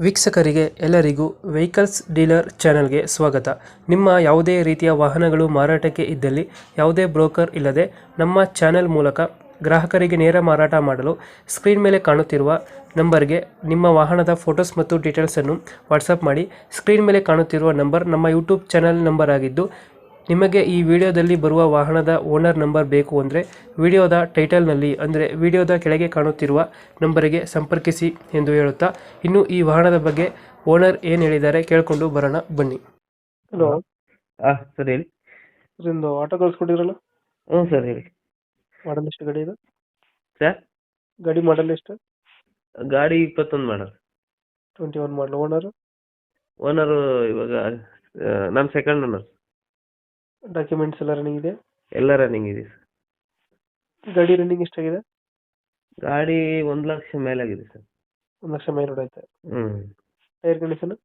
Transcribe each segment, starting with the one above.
ವೀಕ್ಷಕರಿಗೆ ಎಲ್ಲರಿಗೂ vehicles dealer ಚಾನೆಲ್ಗೆ ಸ್ವಾಗತ. ನಿಮ್ಮ ಯಾವುದೇ ರೀತಿಯ ವಾಹನಗಳು ಮಾರಾಟಕ್ಕೆ ಇದ್ದಲ್ಲಿ ಯಾವುದೇ ಬ್ರೋಕರ್ ಇಲ್ಲದೆ ನಮ್ಮ ಚಾನೆಲ್ ಮೂಲಕ ಗ್ರಾಹಕರಿಗೆ ನೇರ ಮಾರಾಟ ಮಾಡಲು ಸ್ಕ್ರೀನ್ ಮೇಲೆ ಕಾಣುತ್ತಿರುವ ನಂಬರ್ಗೆ ನಿಮ್ಮ ವಾಹನದ ಫೋಟೋಸ್ ಮತ್ತು ಡೀಟೇಲ್ಸನ್ನು ವಾಟ್ಸಪ್ ಮಾಡಿ. ಸ್ಕ್ರೀನ್ ಮೇಲೆ ಕಾಣುತ್ತಿರುವ ನಂಬರ್ ನಮ್ಮ ಯೂಟ್ಯೂಬ್ ಚಾನೆಲ್ ನಂಬರ್ ಆಗಿದ್ದು, ನಿಮಗೆ ಈ ವಿಡಿಯೋದಲ್ಲಿ ಬರುವ ವಾಹನದ ಓನರ್ ನಂಬರ್ ಬೇಕು ಅಂದರೆ ವಿಡಿಯೋದ ಟೈಟಲ್ನಲ್ಲಿ ಅಂದರೆ ವಿಡಿಯೋದ ಕೆಳಗೆ ಕಾಣುತ್ತಿರುವ ನಂಬರಿಗೆ ಸಂಪರ್ಕಿಸಿ ಎಂದು ಹೇಳುತ್ತಾ, ಇನ್ನು ಈ ವಾಹನದ ಬಗ್ಗೆ ಓನರ್ ಏನು ಹೇಳಿದ್ದಾರೆ ಕೇಳಿಕೊಂಡು ಬರೋಣ ಬನ್ನಿ. ಹಲೋ ಸರ್ ಹೇಳಿ. ಇದೊಂದು ಆಟೋ ಕಳಿಸ್ಕೊಟ್ಟಿದ್ರಲ್ಲ, ಹ್ಞೂ ಸರ್ ಹೇಳಿ. ಮಾಡಲ್ ಎಷ್ಟು ಗಾಡಿ ಇದು? ಸರ್ ಗಾಡಿ ಮಾಡಲ್ ಎಷ್ಟು? ಗಾಡಿ 21 ಮಾಡಲ್. 21 ಮಾಡಲ್. ಓನರ್? ಓನರು ಇವಾಗ ನಾನು ಸೆಕೆಂಡ್ ಓನರ್. ಡಾಕ್ಯುಮೆಂಟ್ಸ್ ಎಲ್ಲ ರನ್ನಿಂಗ್ ಇದೆ? ಎಲ್ಲ ರನ್ನಿಂಗ್ ಇದೆ ಸರ್. ಗಾಡಿ ರನ್ನಿಂಗ್ ಎಷ್ಟಾಗಿದೆ? ಗಾಡಿ 1 ಲಕ್ಷ ಮೇಲಾಗಿದೆ ಸರ್. 1 ಲಕ್ಷ ಮೇಲೆ ಹೊಡೈತೆ. ಹ್ಞೂ. Tyre condition?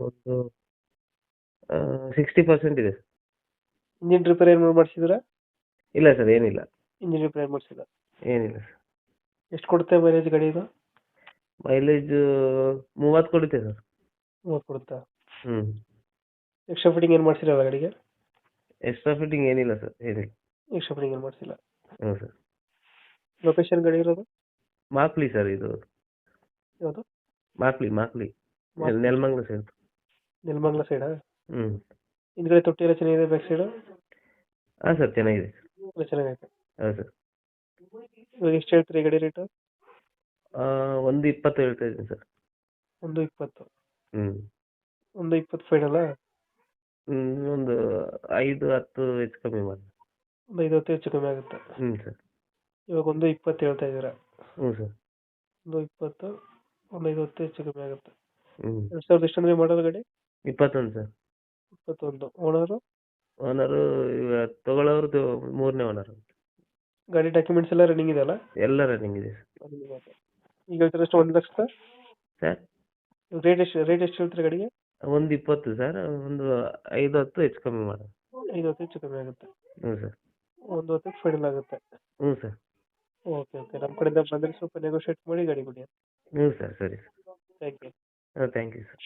ಒಂದು 60% ಇದೆ. ಇಂಜಿನ್ ರಿಪೇರ್ ಏನು ಮಾಡಿಸಿದ್ರ? ಇಲ್ಲ ಸರ್, ಏನಿಲ್ಲ. ಇಂಜಿನ್ ರಿಪೇರ್ ಮಾಡಿಸಿಲ್ಲ? ಏನಿಲ್ಲ ಸರ್. ಎಷ್ಟು ಕೊಡುತ್ತೆ ಮೈಲೇಜ್ ಗಾಡಿ ಇದು? ಮೈಲೇಜ್ 30 ಕೊಡುತ್ತೆ ಸರ್. 30 ಕೊಡುತ್ತಾ? ಹ್ಞೂ. ಎಕ್ಸ್ಟ್ರಾ ಫಿಟ್ಟಿಂಗ್ ಏನು ಮಾಡಿಸಿರಲ್ಲ ಗಾಡಿಗೆ? ಎಕ್ಸ್ಟ್ರಾ ಫಿಟ್ಟಿಂಗ್ ಏನಿಲ್ಲ ಸರ್, ಏನಿಲ್ಲ. ಎಕ್ಸ್ಟ್ರಾ ಫಿಟ್ಟಿಂಗ್ ಏನು ಮಾಡಿಸಿಲ್ಲ. ಹ್ಞೂ ಸರ್. ಲೊಕೇಶನ್ ಗಾಡಿ ಇರೋದು? ಮಾಕ್ಲಿ ಸರ್, ಇದು ಯಾವುದು? ಮಾಕ್ಲಿ ನೆಲಮಂಗಲ ಸರ್. ನೆಲಮಂಗಲ ಸೈಡಾ? ಹ್ಞೂ. ಹಿಂದ್ಗಡೆ ತೊಟ್ಟಿ ಎಲ್ಲ ಚೆನ್ನಾಗಿದೆ, ಬ್ಯಾಕ್ ಸೈಡು? ಹಾಂ ಸರ್, ಚೆನ್ನಾಗಿದೆ. ಎಲ್ಲ ಚೆನ್ನಾಗೈತೆ. ಹೌದು ಸರ್. ಇವಾಗ ಎಷ್ಟು ಹೇಳ್ತೀರಿ ಗಾಡಿ ರೇಟು? 120 ಹೇಳ್ತಾ ಇದ್ದೀನಿ ಸರ್. 120? ಹ್ಞೂ. 120 ಫೈನಲ್ಲ? ಒಂದು 5-10 ಹೆಚ್ಚು ಕಮ್ಮಿ ಮಾಡಿ. ಒಂದು 50 ಹೆಚ್ಚು ಕಮ್ಮಿ ಆಗುತ್ತೆ. ಹ್ಞೂ ಸರ್. ಇವಾಗ 120 ಹೇಳ್ತಾ ಇದ್ದೀರಾ? ಹ್ಞೂ ಸರ್. 120, ಒಂದು 50 ಹೆಚ್ಚು ಕಮ್ಮಿ ಆಗುತ್ತೆ. ಹ್ಞೂ. 2000 ಎಷ್ಟಂದ್ರೆ ಮಾಡೋದು ಗಾಡಿ? 21 ಸರ್. 21. ಓನರು? ಓನರು ಇವಾಗ ತಗೊಳ್ಳೋರ್ದು 3ನೇ ಓನರು. ಗಾಡಿ ಡಾಕ್ಯುಮೆಂಟ್ಸ್ ಎಲ್ಲ ರನ್ನಿಂಗ್ ಇದೆಯಲ್ಲ? ಎಲ್ಲ ರನ್ನಿಂಗ್ ಇದೆ ಸರ್. ಈಗ ಹೇಳ್ತಾರೆ ಎಷ್ಟು? 1 ಲಕ್ಷ ಸರ್. ರೇಟ್ ಎಷ್ಟು ಹೇಳ್ತೀರಿ ಗಾಡಿಗೆ? 120 ಸರ್, ಒಂದು 5-10 ಹೆಚ್ಚು ಕಮ್ಮಿ ಮಾಡೋದು. 50 ಹೆಚ್ಚು ಕಮ್ಮಿ ಆಗುತ್ತೆ. ಹ್ಞೂ ಸರ್. 110 ಫೈನಲ್ ಆಗುತ್ತೆ. ಹ್ಞೂ ಸರ್. ಓಕೆ ಓಕೆ, ನಮ್ಮ ಕಡೆಯಿಂದ ಬಂದರೆ ಸ್ವಲ್ಪ ನೆಗೋಷಿಯೇಟ್ ಮಾಡಿ ಗಾಡಿ ಕೊಡಿ. ಹ್ಞೂ ಸರ್, ಸರಿ ಸರ್. Thank you. ಹಾಂ, ಥ್ಯಾಂಕ್ ಯು ಸರ್.